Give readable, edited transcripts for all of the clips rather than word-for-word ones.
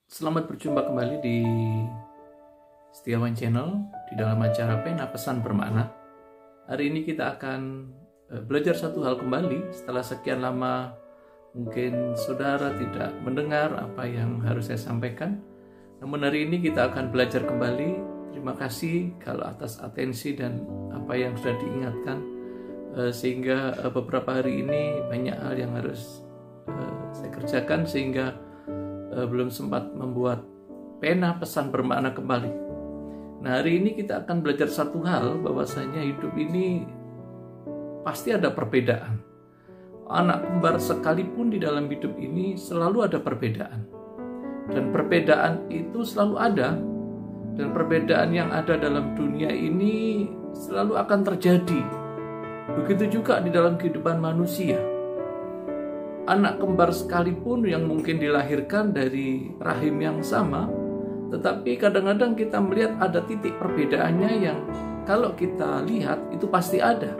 Selamat berjumpa kembali di Setiawan Channel di dalam acara Pena Pesan Bermakna. Hari ini kita akan belajar satu hal kembali setelah sekian lama mungkin saudara tidak mendengar apa yang harus saya sampaikan. Namun hari ini kita akan belajar kembali. Terima kasih kalau atas atensi dan apa yang sudah diingatkan, sehingga beberapa hari ini banyak hal yang harus saya kerjakan sehingga belum sempat membuat pena pesan bermakna kembali. Nah, hari ini kita akan belajar satu hal, bahwasanya hidup ini pasti ada perbedaan. Anak kembar sekalipun di dalam hidup ini selalu ada perbedaan. Dan perbedaan itu selalu ada. Dan perbedaan yang ada dalam dunia ini selalu akan terjadi. Begitu juga di dalam kehidupan manusia. Anak kembar sekalipun yang mungkin dilahirkan dari rahim yang sama, tetapi kadang-kadang kita melihat ada titik perbedaannya yang kalau kita lihat itu pasti ada.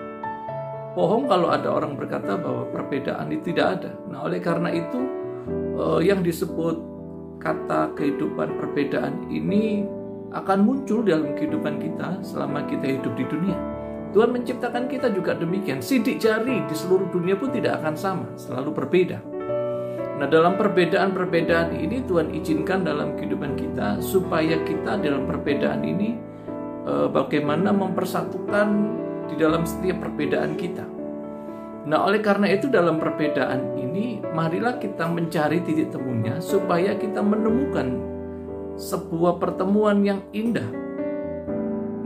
Bohong kalau ada orang berkata bahwa perbedaan itu tidak ada. Nah, oleh karena itu yang disebut kata kehidupan perbedaan ini akan muncul dalam kehidupan kita selama kita hidup di dunia. Tuhan menciptakan kita juga demikian. Sidik jari di seluruh dunia pun tidak akan sama, selalu berbeda. Nah, dalam perbedaan-perbedaan ini Tuhan izinkan dalam kehidupan kita supaya kita dalam perbedaan ini bagaimana mempersatukan di dalam setiap perbedaan kita. Nah, oleh karena itu dalam perbedaan ini marilah kita mencari titik temunya supaya kita menemukan sebuah pertemuan yang indah.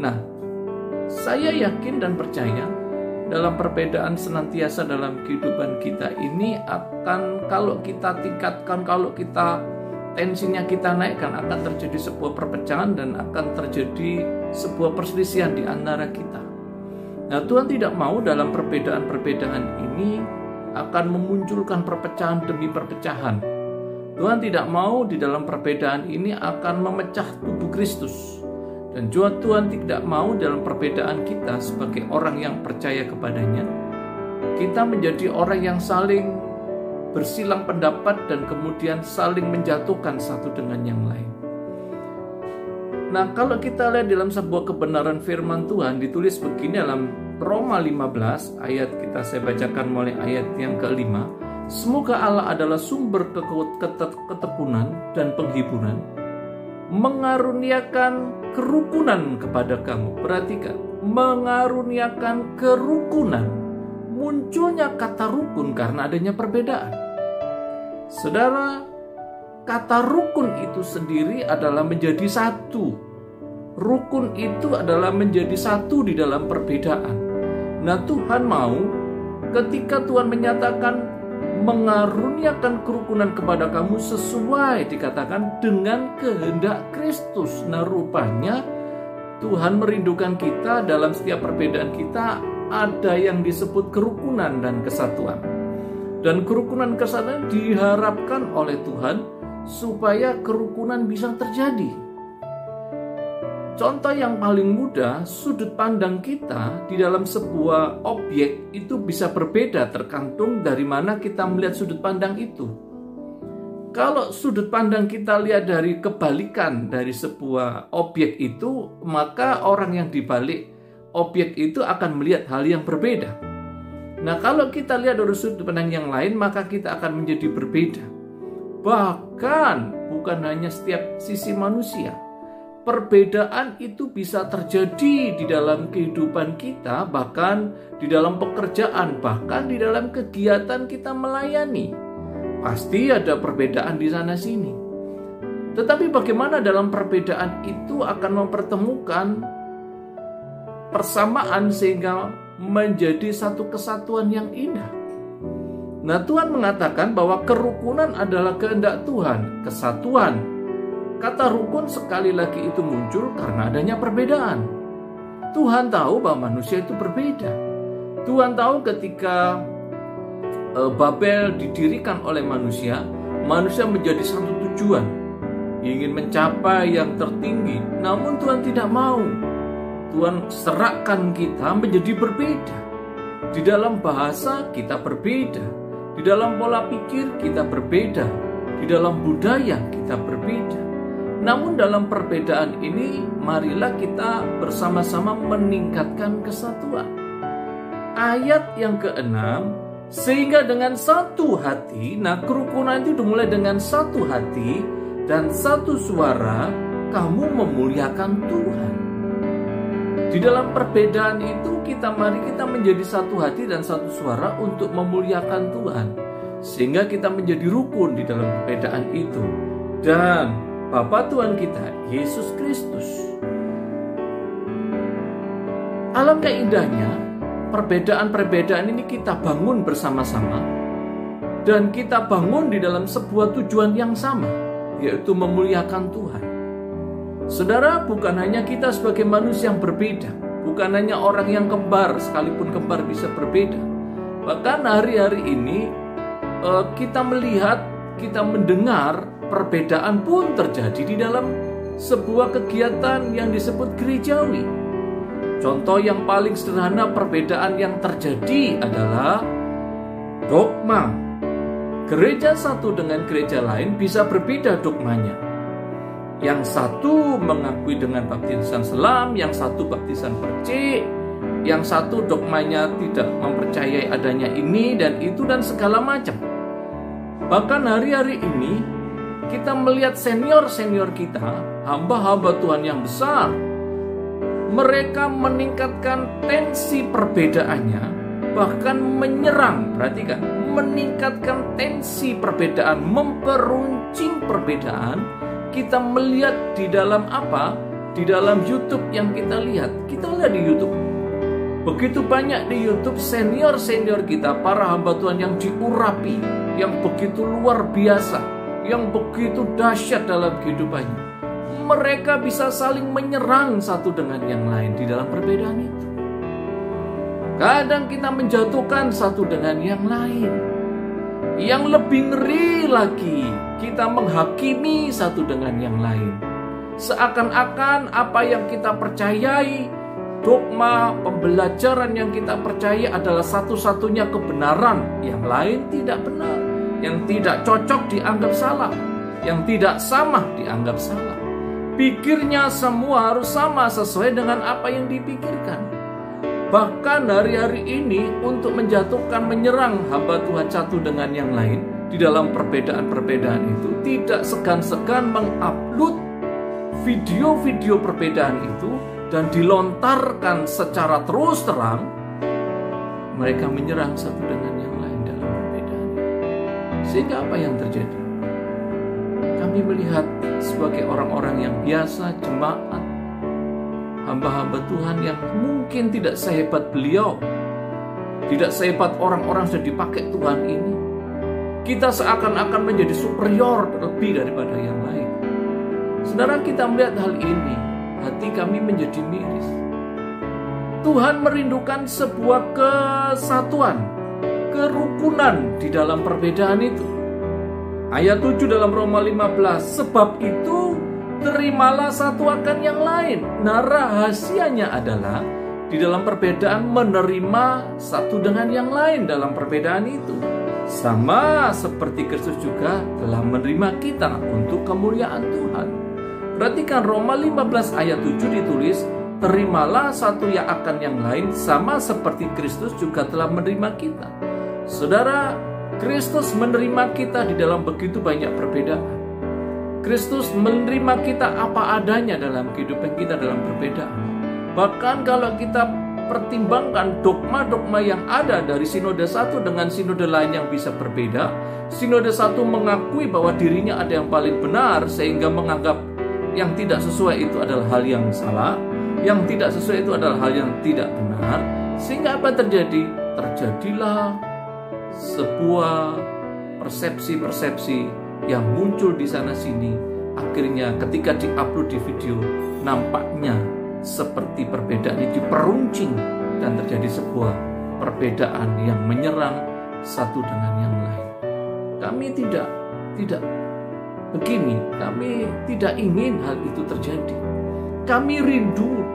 Nah, saya yakin dan percaya dalam perbedaan senantiasa dalam kehidupan kita ini akan, kalau kita tingkatkan, kalau kita tensinya kita naikkan, akan terjadi sebuah perpecahan dan akan terjadi sebuah perselisihan di antara kita. Nah, Tuhan tidak mau dalam perbedaan-perbedaan ini akan memunculkan perpecahan demi perpecahan. Tuhan tidak mau di dalam perbedaan ini akan memecah tubuh Kristus. Dan juga Tuhan tidak mau dalam perbedaan kita sebagai orang yang percaya kepadanya, kita menjadi orang yang saling bersilang pendapat dan kemudian saling menjatuhkan satu dengan yang lain. Nah, kalau kita lihat dalam sebuah kebenaran firman Tuhan, ditulis begini dalam Roma 15, ayat kita saya bacakan mulai ayat yang ke-5. Semoga Allah adalah sumber ketekunan dan penghiburan, mengaruniakan kerukunan kepada kamu. Perhatikan, mengaruniakan kerukunan. Munculnya kata rukun karena adanya perbedaan. Saudara, kata rukun itu sendiri adalah menjadi satu. Rukun itu adalah menjadi satu di dalam perbedaan. Nah, Tuhan mau ketika Tuhan menyatakan mengaruniakan kerukunan kepada kamu sesuai dikatakan dengan kehendak Kristus. Nah, rupanya Tuhan merindukan kita dalam setiap perbedaan kita ada yang disebut kerukunan dan kesatuan. Dan kerukunan kesatuan diharapkan oleh Tuhan supaya kerukunan bisa terjadi. Contoh yang paling mudah, sudut pandang kita di dalam sebuah objek itu bisa berbeda tergantung dari mana kita melihat sudut pandang itu. Kalau sudut pandang kita lihat dari kebalikan dari sebuah objek itu, maka orang yang dibalik objek itu akan melihat hal yang berbeda. Nah, kalau kita lihat dari sudut pandang yang lain, maka kita akan menjadi berbeda. Bahkan bukan hanya setiap sisi manusia, perbedaan itu bisa terjadi di dalam kehidupan kita, bahkan di dalam pekerjaan, bahkan di dalam kegiatan kita melayani. Pasti ada perbedaan di sana sini. Tetapi bagaimana dalam perbedaan itu akan mempertemukan persamaan sehingga menjadi satu kesatuan yang indah. Nah, Tuhan mengatakan bahwa kerukunan adalah kehendak Tuhan, kesatuan. Kata rukun sekali lagi itu muncul karena adanya perbedaan. Tuhan tahu bahwa manusia itu berbeda. Tuhan tahu ketika Babel didirikan oleh manusia, manusia menjadi satu tujuan, ingin mencapai yang tertinggi. Namun Tuhan tidak mau. Tuhan serahkan kita menjadi berbeda. Di dalam bahasa kita berbeda, di dalam pola pikir kita berbeda, di dalam budaya kita berbeda. Namun dalam perbedaan ini, marilah kita bersama-sama meningkatkan kesatuan. Ayat yang ke-6, sehingga dengan satu hati, nah kerukunan itu dimulai dengan satu hati dan satu suara, kamu memuliakan Tuhan. Di dalam perbedaan itu, mari kita menjadi satu hati dan satu suara untuk memuliakan Tuhan. Sehingga kita menjadi rukun di dalam perbedaan itu. Dan Bapa Tuhan kita, Yesus Kristus. Alangkah indahnya, perbedaan-perbedaan ini kita bangun bersama-sama. Dan kita bangun di dalam sebuah tujuan yang sama, yaitu memuliakan Tuhan. Saudara, bukan hanya kita sebagai manusia yang berbeda, bukan hanya orang yang kembar, sekalipun kembar bisa berbeda. Bahkan hari-hari ini kita melihat, kita mendengar perbedaan pun terjadi di dalam sebuah kegiatan yang disebut gerejawi. Contoh yang paling sederhana perbedaan yang terjadi adalah dogma. Gereja satu dengan gereja lain bisa berbeda dogmanya. Yang satu mengakui dengan baptisan selam, yang satu baptisan percik, yang satu dogmanya tidak mempercayai adanya ini dan itu dan segala macam. Bahkan hari-hari ini kita melihat senior-senior kita, hamba-hamba Tuhan yang besar, mereka meningkatkan tensi perbedaannya, bahkan menyerang, perhatikan, meningkatkan tensi perbedaan, memperuncing perbedaan. Kita melihat di dalam apa? Di dalam YouTube yang kita lihat. Kita lihat di YouTube. Begitu banyak di YouTube senior-senior kita, para hamba Tuhan yang diurapi, yang begitu luar biasa, yang begitu dahsyat dalam kehidupannya. Mereka bisa saling menyerang satu dengan yang lain di dalam perbedaan itu. Kadang kita menjatuhkan satu dengan yang lain. Yang lebih ngeri lagi, kita menghakimi satu dengan yang lain. Seakan-akan apa yang kita percayai, dogma, pembelajaran yang kita percayai adalah satu-satunya kebenaran. Yang lain tidak benar. Yang tidak cocok dianggap salah, yang tidak sama dianggap salah. Pikirnya semua harus sama sesuai dengan apa yang dipikirkan. Bahkan hari-hari ini untuk menjatuhkan, menyerang hamba Tuhan satu dengan yang lain di dalam perbedaan-perbedaan itu, tidak segan-segan mengupload video-video perbedaan itu dan dilontarkan secara terus terang. Mereka menyerang satu dengan yang lain dalam perbedaan. Sehingga apa yang terjadi? Kami melihat sebagai orang-orang yang biasa, jemaat, hamba-hamba Tuhan yang mungkin tidak sehebat beliau, tidak sehebat orang-orang yang sudah dipakai Tuhan ini. Kita seakan-akan menjadi superior, lebih daripada yang lain. Saudara, kita melihat hal ini, hati kami menjadi miris. Tuhan merindukan sebuah kesatuan, kerukunan di dalam perbedaan itu. Ayat 7 dalam Roma 15, sebab itu terimalah satu akan yang lain. Nah, rahasianya adalah di dalam perbedaan menerima satu dengan yang lain dalam perbedaan itu. Sama seperti Kristus juga telah menerima kita untuk kemuliaan Tuhan. Perhatikan Roma 15 ayat 7 ditulis, terimalah satu yang akan yang lain sama seperti Kristus juga telah menerima kita. Saudara, Kristus menerima kita di dalam begitu banyak perbedaan. Kristus menerima kita apa adanya dalam kehidupan kita dalam perbedaan. Bahkan kalau kita pertimbangkan dogma-dogma yang ada dari sinode satu dengan sinode lain yang bisa berbeda, sinode satu mengakui bahwa dirinya ada yang paling benar sehingga menganggap yang tidak sesuai itu adalah hal yang salah, yang tidak sesuai itu adalah hal yang tidak benar. Sehingga apa terjadi? Terjadilah sebuah persepsi-persepsi yang muncul di sana-sini. Akhirnya ketika diupload di video, nampaknya seperti perbedaan itu diperuncing dan terjadi sebuah perbedaan yang menyerang satu dengan yang lain. Kami tidak begini, kami tidak ingin hal itu terjadi. Kami rindu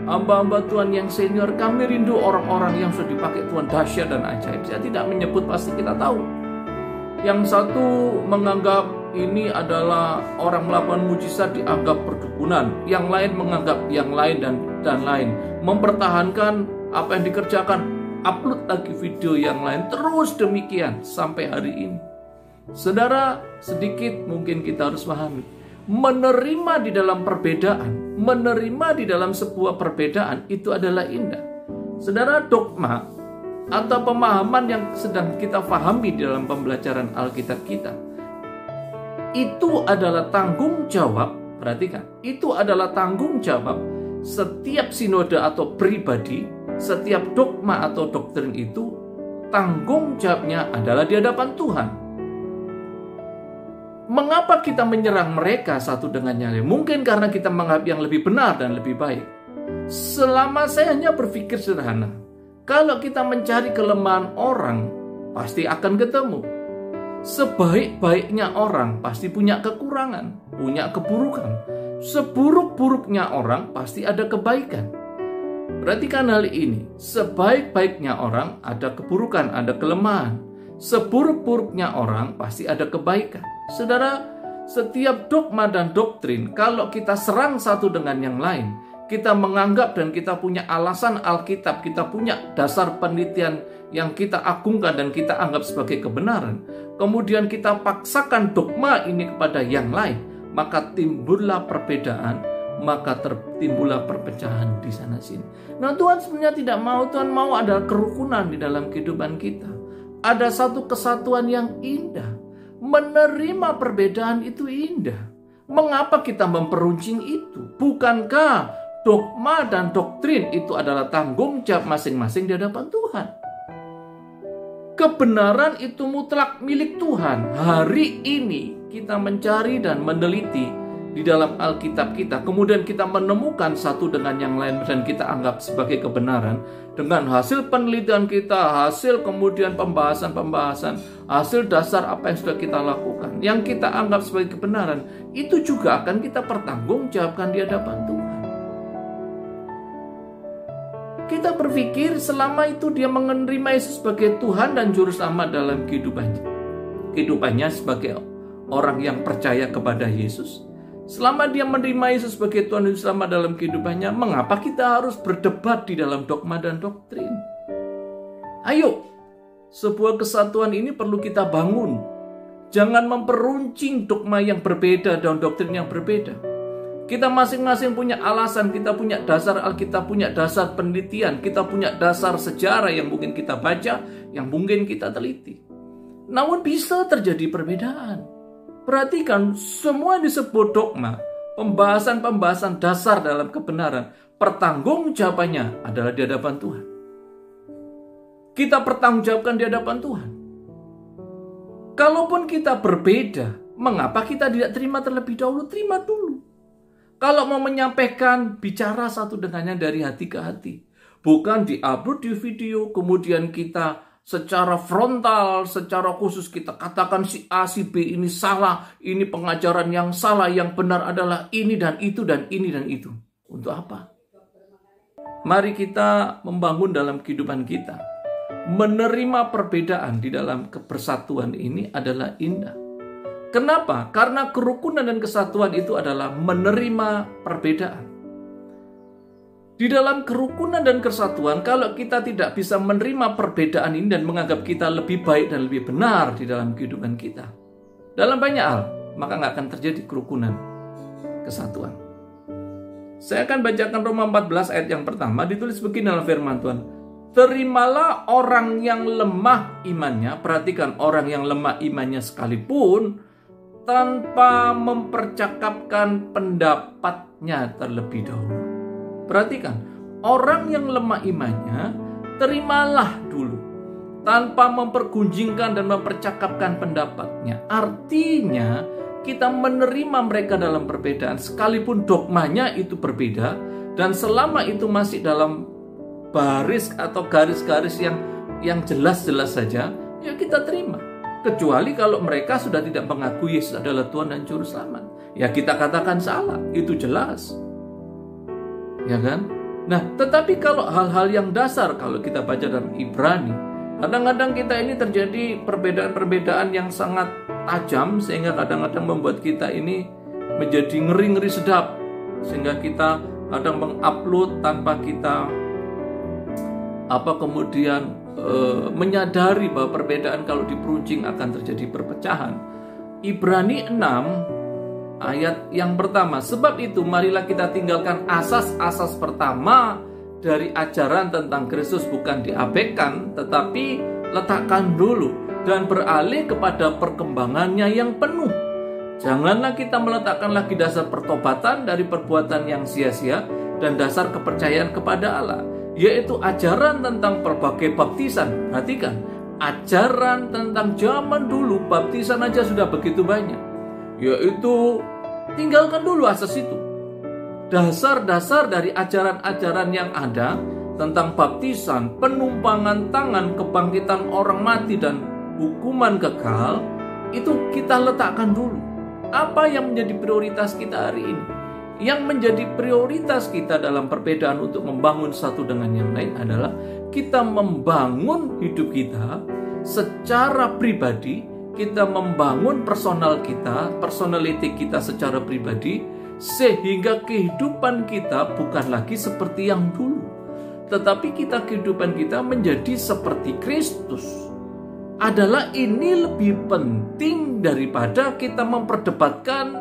hamba-hamba Tuhan yang senior, kami rindu orang-orang yang sudah dipakai Tuhan dahsyat dan ajaib. Saya tidak menyebut, pasti kita tahu. Yang satu menganggap ini adalah orang melakukan mujizat dianggap perdukunan, yang lain menganggap yang lain dan lain. Mempertahankan apa yang dikerjakan, upload lagi video yang lain, terus demikian sampai hari ini. Saudara, sedikit mungkin kita harus pahami, menerima di dalam perbedaan, menerima di dalam sebuah perbedaan itu adalah indah. Saudara, dogma atau pemahaman yang sedang kita pahami di dalam pembelajaran Alkitab kita, itu adalah tanggung jawab, perhatikan, itu adalah tanggung jawab setiap sinode atau pribadi, setiap dogma atau doktrin itu, tanggung jawabnya adalah di hadapan Tuhan. Mengapa kita menyerang mereka satu dengan yang lain? Mungkin karena kita menganggap yang lebih benar dan lebih baik. Selama saya hanya berpikir sederhana, kalau kita mencari kelemahan orang, pasti akan ketemu. Sebaik-baiknya orang pasti punya kekurangan, punya keburukan. Seburuk-buruknya orang pasti ada kebaikan. Perhatikan hal ini, sebaik-baiknya orang ada keburukan, ada kelemahan. Seburuk-buruknya orang pasti ada kebaikan. Saudara, setiap dogma dan doktrin, kalau kita serang satu dengan yang lain, kita menganggap dan kita punya alasan Alkitab, kita punya dasar penelitian yang kita agungkan dan kita anggap sebagai kebenaran, kemudian kita paksakan dogma ini kepada yang lain, maka timbullah perbedaan, maka timbullah perpecahan di sana sini. Nah, Tuhan sebenarnya tidak mau. Tuhan mau ada kerukunan di dalam kehidupan kita. Ada satu kesatuan yang indah. Menerima perbedaan itu indah. Mengapa kita memperuncing itu? Bukankah dogma dan doktrin itu adalah tanggung jawab masing-masing di hadapan Tuhan? Kebenaran itu mutlak milik Tuhan. Hari ini kita mencari dan meneliti di dalam Alkitab kita, kemudian kita menemukan satu dengan yang lain dan kita anggap sebagai kebenaran. Dengan hasil penelitian kita, hasil kemudian pembahasan, hasil dasar apa yang sudah kita lakukan, yang kita anggap sebagai kebenaran, itu juga akan kita pertanggungjawabkan di hadapan Tuhan. Kita berpikir selama itu dia menerima Yesus sebagai Tuhan dan Juru Selamat dalam kehidupannya sebagai orang yang percaya kepada Yesus. Selama dia menerima Yesus sebagai Tuhan dan Juru Selamat dalam kehidupannya, mengapa kita harus berdebat di dalam dogma dan doktrin? Ayo, sebuah kesatuan ini perlu kita bangun. Jangan memperuncing dogma yang berbeda dan doktrin yang berbeda. Kita masing-masing punya alasan, kita punya dasar Alkitab, punya dasar penelitian, kita punya dasar sejarah yang mungkin kita baca, yang mungkin kita teliti. Namun bisa terjadi perbedaan. Perhatikan, semua yang disebut dogma, pembahasan-pembahasan dasar dalam kebenaran, pertanggungjawabannya adalah di hadapan Tuhan. Kita pertanggungjawabkan di hadapan Tuhan. Kalaupun kita berbeda, mengapa kita tidak terima terlebih dahulu? Terima dulu. Kalau mau menyampaikan, bicara satu dengannya dari hati ke hati. Bukan di-upload di video, kemudian kita secara frontal, secara khusus kita katakan si A, si B ini salah, ini pengajaran yang salah, yang benar adalah ini dan itu dan ini dan itu. Untuk apa? Mari kita membangun dalam kehidupan kita. Menerima perbedaan di dalam kebersatuan ini adalah indah. Kenapa? Karena kerukunan dan kesatuan itu adalah menerima perbedaan. Di dalam kerukunan dan kesatuan, kalau kita tidak bisa menerima perbedaan ini dan menganggap kita lebih baik dan lebih benar di dalam kehidupan kita, dalam banyak hal, maka nggak akan terjadi kerukunan, kesatuan. Saya akan bacakan Roma 14 ayat yang pertama, ditulis begini dalam firman Tuhan. Terimalah orang yang lemah imannya, perhatikan orang yang lemah imannya sekalipun, tanpa mempercakapkan pendapatnya terlebih dahulu. Perhatikan, orang yang lemah imannya, terimalah dulu, tanpa mempergunjingkan dan mempercakapkan pendapatnya. Artinya, kita menerima mereka dalam perbedaan, sekalipun dogmanya itu berbeda, dan selama itu masih dalam baris atau garis-garis yang jelas-jelas saja, ya kita terima. Kecuali kalau mereka sudah tidak mengakui Yesus adalah Tuhan dan Juru Selamat, ya kita katakan salah, itu jelas. Ya kan? Nah, tetapi kalau hal-hal yang dasar, kalau kita baca dalam Ibrani, Kadang-kadang kita ini terjadi perbedaan-perbedaan yang sangat tajam, sehingga kadang-kadang membuat kita ini menjadi ngeri-ngeri sedap, sehingga kita kadang mengupload tanpa kita kemudian menyadari bahwa perbedaan kalau diperuncing akan terjadi perpecahan. Ibrani 6 ayat yang pertama, sebab itu marilah kita tinggalkan asas-asas pertama dari ajaran tentang Kristus, bukan diabaikan tetapi letakkan dulu dan beralih kepada perkembangannya yang penuh. Janganlah kita meletakkan lagi dasar pertobatan dari perbuatan yang sia-sia dan dasar kepercayaan kepada Allah, yaitu ajaran tentang berbagai baptisan. Perhatikan, ajaran tentang zaman dulu, baptisan aja sudah begitu banyak. Yaitu tinggalkan dulu asas itu. Dasar-dasar dari ajaran-ajaran yang ada tentang baptisan, penumpangan tangan, kebangkitan orang mati, dan hukuman kekal, itu kita letakkan dulu. Apa yang menjadi prioritas kita hari ini? Yang menjadi prioritas kita dalam perbedaan untuk membangun satu dengan yang lain adalah kita membangun hidup kita secara pribadi, kita membangun personal kita, personality kita secara pribadi, sehingga kehidupan kita bukan lagi seperti yang dulu, tetapi kehidupan kita menjadi seperti Kristus. Adalah ini lebih penting daripada kita memperdebatkan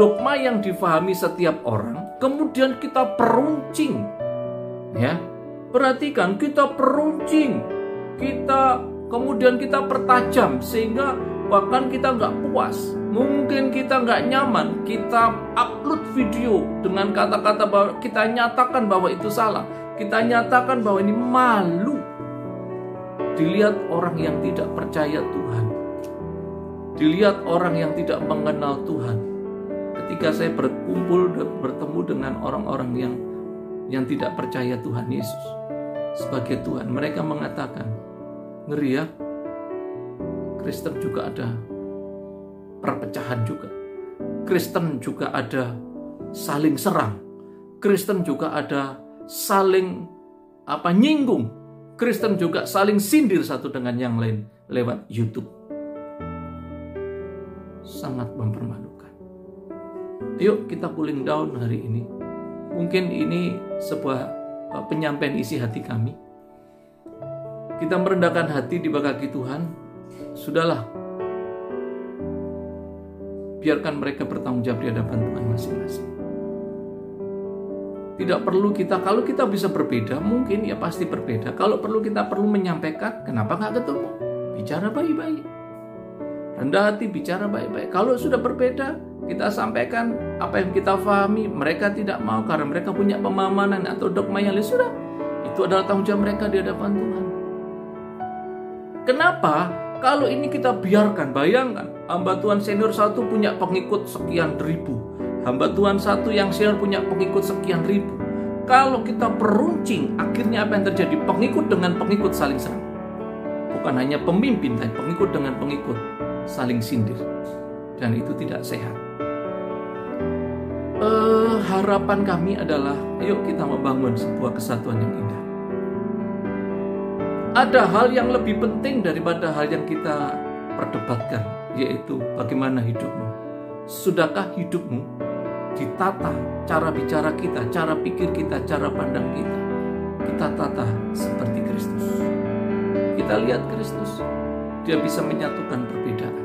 dogma yang difahami setiap orang, kemudian kita peruncing. Ya, perhatikan, kita peruncing, kemudian kita pertajam, sehingga bahkan kita nggak puas, mungkin kita nggak nyaman, kita upload video dengan kata-kata bahwa kita nyatakan bahwa itu salah, kita nyatakan bahwa ini malu dilihat orang yang tidak percaya Tuhan, dilihat orang yang tidak mengenal Tuhan. Ketika saya bertemu dengan orang-orang yang tidak percaya Tuhan Yesus sebagai Tuhan, mereka mengatakan, ngeri ya, Kristen juga ada perpecahan juga. Kristen juga ada saling serang. Kristen juga ada saling nyinggung. Kristen juga saling sindir satu dengan yang lain lewat YouTube. Sangat mempermalukan. Yuk kita cooling down hari ini. Mungkin ini sebuah penyampaian isi hati kami. Kita merendahkan hati di bawah kaki Tuhan. Sudahlah, biarkan mereka bertanggung jawab di hadapan Tuhan masing-masing. Tidak perlu kalau kita bisa berbeda, mungkin ya pasti berbeda. Kalau kita perlu menyampaikan, kenapa nggak ketemu? Bicara baik-baik. Rendah hati, bicara baik-baik. Kalau sudah berbeda, kita sampaikan apa yang kita pahami. Mereka tidak mau karena mereka punya pemahaman atau dogma yang lain. Sudah, itu adalah tanggung jawab mereka di hadapan Tuhan. Kenapa? Kalau ini kita biarkan, bayangkan, hamba Tuhan senior 1 punya pengikut sekian ribu. Hamba Tuhan 1 yang senior punya pengikut sekian ribu. Kalau kita peruncing, akhirnya apa yang terjadi? Pengikut dengan pengikut saling serang. Bukan hanya pemimpin, tapi pengikut dengan pengikut saling sindir. Dan itu tidak sehat. Harapan kami adalah, ayo kita membangun sebuah kesatuan yang indah. Ada hal yang lebih penting daripada hal yang kita perdebatkan, yaitu bagaimana hidupmu. Sudahkah hidupmu ditata, cara bicara kita, cara pikir kita, cara pandang kita, kita tata seperti Kristus. Kita lihat Kristus, dia bisa menyatukan perbedaan.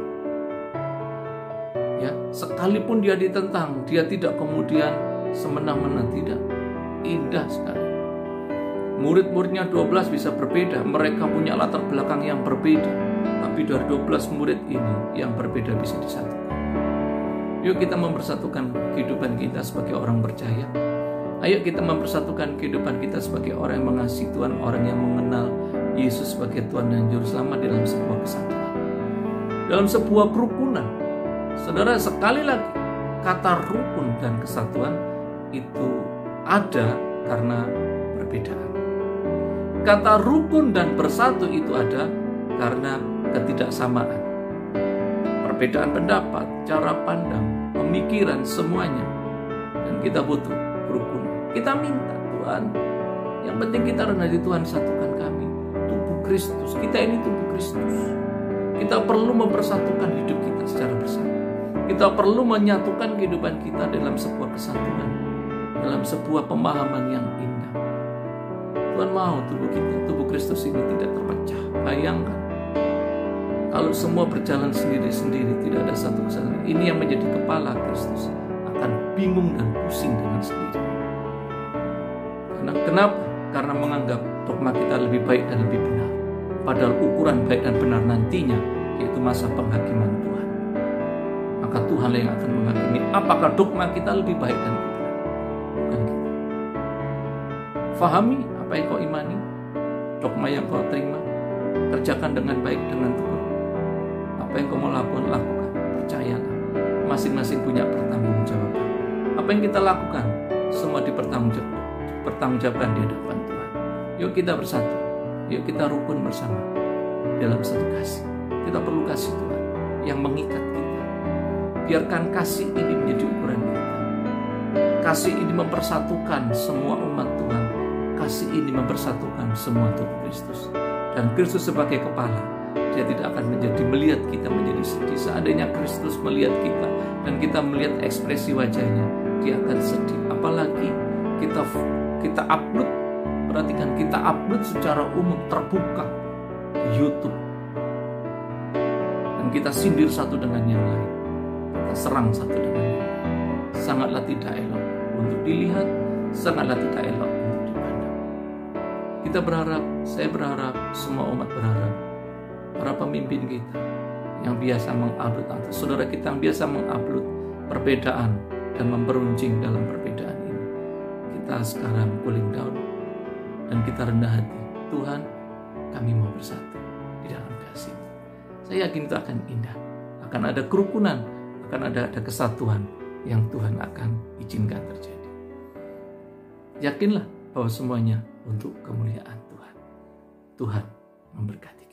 Ya, sekalipun dia ditentang, dia tidak kemudian semena-mena, tidak. Indah sekali. Murid-muridnya 12 bisa berbeda, mereka punya latar belakang yang berbeda, tapi dari 12 murid ini yang berbeda bisa disatukan. Yuk kita mempersatukan kehidupan kita sebagai orang percaya. Ayo kita mempersatukan kehidupan kita sebagai orang yang mengasihi Tuhan, orang yang mengenal Yesus sebagai Tuhan dan Juru Selamat dalam sebuah kesatuan, dalam sebuah kerukunan. Saudara, sekali lagi, kata rukun dan kesatuan itu ada karena perbedaan. Kata rukun dan bersatu itu ada karena ketidaksamaan. Perbedaan pendapat, cara pandang, pemikiran, semuanya. Dan kita butuh kerukunan. Kita minta, Tuhan, yang penting kita rendah di Tuhan, satukan kami. Tubuh Kristus. Kita ini tubuh Kristus. Kita perlu mempersatukan hidup kita secara bersama. Kita perlu menyatukan kehidupan kita dalam sebuah kesatuan, dalam sebuah pemahaman yang indah. Tuhan mau tubuh kita, tubuh Kristus ini tidak terpecah. Bayangkan kalau semua berjalan sendiri-sendiri, tidak ada satu kesatuan. Ini yang menjadi kepala Kristus akan bingung dan pusing dengan sendiri. Kenapa? Karena menganggap dogma kita lebih baik dan lebih benar. Padahal ukuran baik dan benar nantinya yaitu masa penghakiman Tuhan. Maka Tuhan yang akan menghakimi apakah dogma kita lebih baik dan lebih benar. Bukan kita. Fahami apa yang kau imani, dogma yang kau terima, kerjakan dengan baik, dengan tekun. Apa yang kau mau lakukan, lakukan. Percayalah, masing-masing punya pertanggungjawaban. Apa yang kita lakukan, semua dipertanggungjawabkan di hadapan Tuhan. Yuk kita bersatu, yuk kita rukun bersama dalam satu kasih. Kita perlu kasih Tuhan yang mengikat kita. Biarkan kasih ini menjadi ukuran kita. Kasih ini mempersatukan semua umat Tuhan. Kasih ini mempersatukan semua tubuh Kristus. Dan Kristus sebagai kepala, dia tidak akan melihat kita menjadi sedih. Seandainya Kristus melihat kita dan kita melihat ekspresi wajahnya, dia akan sedih. Apalagi kita upload, perhatikan, kita upload secara umum terbuka di YouTube. Dan kita sindir satu dengan yang lain. Kita serang satu dengan yang lain. Sangatlah tidak elok untuk dilihat, sangatlah tidak elok untuk dipandang. Kita berharap, saya berharap, semua umat berharap, para pemimpin kita yang biasa mengupload, atau saudara kita yang biasa mengupload perbedaan dan memperuncing dalam perbedaan ini, kita sekarang cooling down dan kita rendah hati. Tuhan, kami mau bersatu di dalam kasih. Saya yakin itu akan indah, akan ada kerukunan, akan ada kesatuan yang Tuhan akan izinkan terjadi. Yakinlah bahwa semuanya untuk kemuliaan Tuhan. Tuhan memberkati.